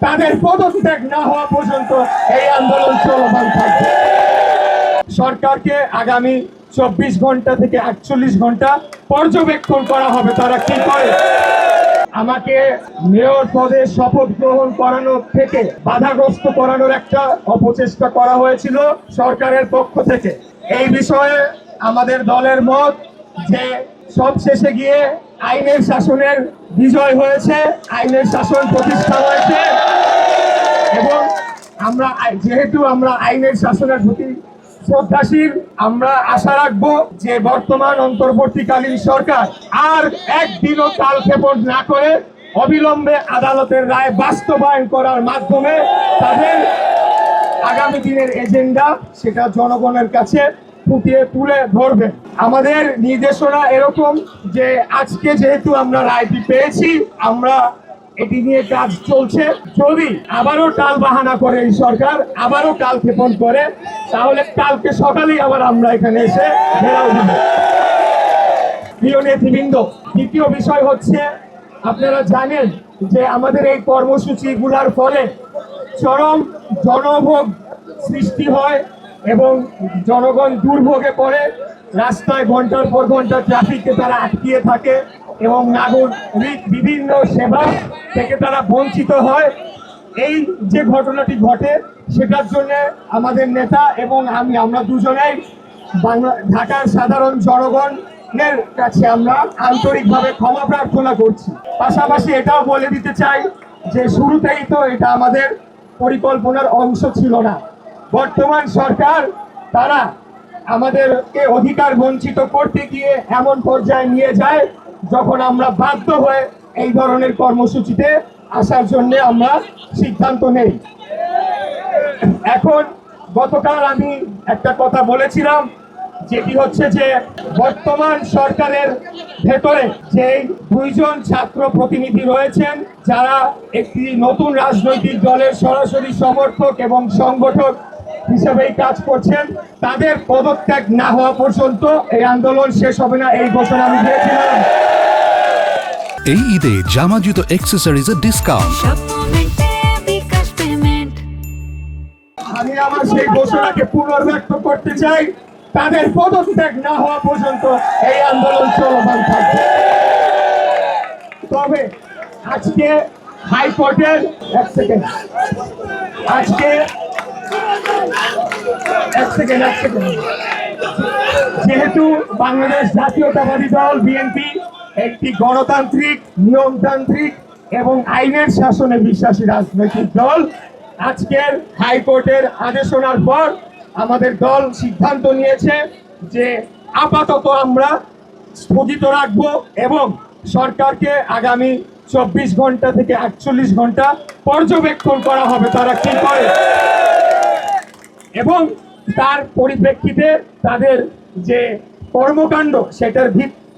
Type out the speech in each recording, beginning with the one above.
তাদের পদত্যাগ না হওয়া পর্যন্ত এই আন্দোলন চলমান থাকবে। সরকারকে আগামী 24 ঘন্টা থেকে 48 ঘন্টা পর্যবেক্ষণ করা হবে তারা কি করে। আমাকে মেয়র পদে শপথ গ্রহণ করানোর থেকে বাধাগ্রস্ত করানোর একটা অপচেষ্টা করা হয়েছিল সরকারের পক্ষ থেকে। এই বিষয়ে আমাদের দলের মত যে সব শেষে গিয়ে আইনের শাসনের বিজয় হয়েছে, আইনের শাসন প্রতিষ্ঠা হয়েছে এবং যেহেতু আমরা আইনের শাসনের প্রতি শ্রদ্ধাশীল, আমরা আশা রাখবো যে বর্তমান অন্তর্বর্তীকালীন সরকার আর একদিনও কালক্ষেপণ না করে অবিলম্বে আদালতের রায় বাস্তবায়ন করার মাধ্যমে তাদের আগামী দিনের এজেন্ডা সেটা জনগণের কাছে ফুটিয়ে তুলে ধরবে। আমাদের নির্দেশনা এরকম যে আজকে যেহেতু আমরা রায়টি পেয়েছি, আমরা এটি নিয়ে কাজ চলছে। যদি আবারও টাল বাহানা করে এই সরকার, আবারও কালক্ষেপণ করে, তাহলে কালকে সকালেই আবার আমরা এখানে এসে ঘেরাও দিব। প্রিয় নেতৃবৃন্দ, দ্বিতীয় বিষয় হচ্ছে আপনারা জানেন যে আমাদের এই কর্মসূচিগুলোর ফলে চরম জনভোগ সৃষ্টি হয় এবং জনগণ দুর্ভোগে পড়ে। রাস্তায় ঘন্টার পর ঘন্টা ট্রাফিকে তারা আটকিয়ে থাকে এবং নাগরিক বিভিন্ন সেবা থেকে তারা বঞ্চিত হয়। এই যে ঘটনাটি ঘটে সেটার জন্য আমাদের নেতা এবং আমরা দুজনেই ঢাকার সাধারণ জনগণের কাছে আমরা আন্তরিকভাবে ক্ষমা প্রার্থনা করছি। পাশাপাশি এটাও বলে দিতে চাই যে শুরুতেই তো এটা আমাদের পরিকল্পনার অংশ ছিল না। বর্তমান সরকার তারা আমাদেরকে অধিকার বঞ্চিত করতে গিয়ে এমন পর্যায়ে নিয়ে যায় যখন আমরা বাধ্য হয়ে এই ধরনের কর্মসূচিতে আসার জন্য আমরা সিদ্ধান্ত নেই। এখন গতকাল আমি একটা কথা বলেছিলাম, যেটি হচ্ছে যে বর্তমান সরকারের ভেতরে যে দুইজন ছাত্র প্রতিনিধি রয়েছেন যারা একটি নতুন রাজনৈতিক দলের সরাসরি সমর্থক এবং সংগঠক হিসেবেই কাজ করছেন, তাদের পদত্যাগ না হওয়া পর্যন্ত এই আন্দোলন শেষ হবে না, এই ঘোষণা আমি দিয়েছিলাম। এই ঈদে জামা জুতো অ্যাক্সেসরিজের ডিসকাউন্ট। আমি আমার সেই ঘোষণাকে পুনর্ব্যক্ত করতে চাই, তাদের পদত্যাগ না হওয়া পর্যন্ত এই আন্দোলন চলমান থাকবে। তবে আজকে হাইকোর্টের যেহেতু বাংলাদেশ জাতীয়তাবাদী দল বিএনপি একটি গণতান্ত্রিক, নিয়মতান্ত্রিক এবং আইনের শাসনে বিশ্বাসী রাজনৈতিক দল, আজকের হাইকোর্টের আদেশনার পর আমাদের দল সিদ্ধান্ত নিয়েছে যে আপাতত আমরা স্থগিত রাখবো এবং সরকারকে আগামী 24 ঘন্টা থেকে 48 ঘন্টা পর্যবেক্ষণ করা হবে তারা কি করে এবং তার পরিপ্রেক্ষিতে তাদের যে কর্মকাণ্ড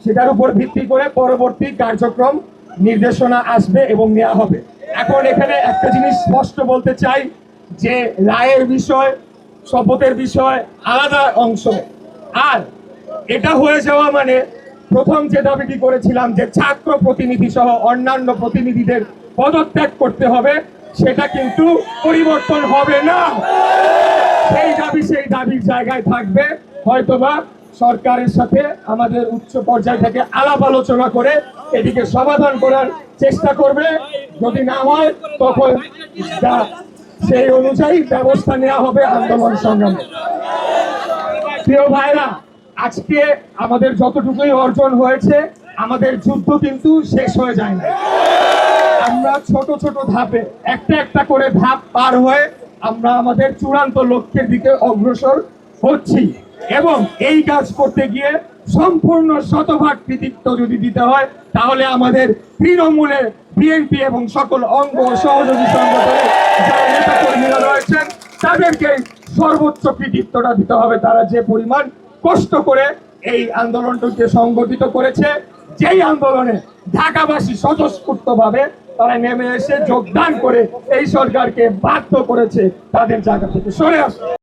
সেটার উপর ভিত্তি করে পরবর্তী কার্যক্রম নির্দেশনা আসবে এবং নেওয়া হবে। এখন এখানে একটা জিনিস স্পষ্ট বলতে চাই যে রায়ের বিষয়, শপথের বিষয় আলাদা অংশ, আর এটা হয়ে যাওয়া মানে প্রথম যে দাবিটি করেছিলাম যে ছাত্র প্রতিনিধি সহ অন্যান্য প্রতিনিধিদের পদত্যাগ করতে হবে, সেটা কিন্তু পরিবর্তন হবে না। সেই দাবির জায়গায় থাকবে। হয়তোবা সরকারের সাথে আমাদের উচ্চ পর্যায় থেকে আলাপ আলোচনা করে এটিকে সমাধান করার চেষ্টা করবে। যদি না হয় তখন সেই অনুযায়ী ব্যবস্থা নেওয়া হবে আন্দোলন সংগ্রামে। প্রিয় ভাইরা, আজকে আমাদের যতটুকুই অর্জন হয়েছে, আমাদের যুদ্ধ কিন্তু শেষ হয়ে যায় না। আমরা ছোট ছোট ধাপে একটা করে ধাপ পার হয়ে আমরা আমাদের চূড়ান্ত লক্ষ্যের দিকে অগ্রসর হচ্ছি এবং এই কাজ করতে গিয়ে সম্পূর্ণ শতভাগ কৃতিত্ব যদি দিতে হয় তাহলে আমাদের তৃণমূলের বিএনপি এবং সকল অঙ্গ ও সহযোগী সংগঠনের যারা নেতা কর্মীরা রয়েছেন তাদেরকে সর্বোচ্চ কৃতিত্বটা দিতে হবে। তারা যে পরিমাণ কষ্ট করে এই আন্দোলনটিকে সংগঠিত করেছে, যেই আন্দোলনে ঢাকাবাসী স্বতঃস্ফূর্তভাবে তারা নেমে এসে যোগদান করে এই সরকারকে বাধ্য করেছে তাদের জায়গা থেকে সরে আসতে।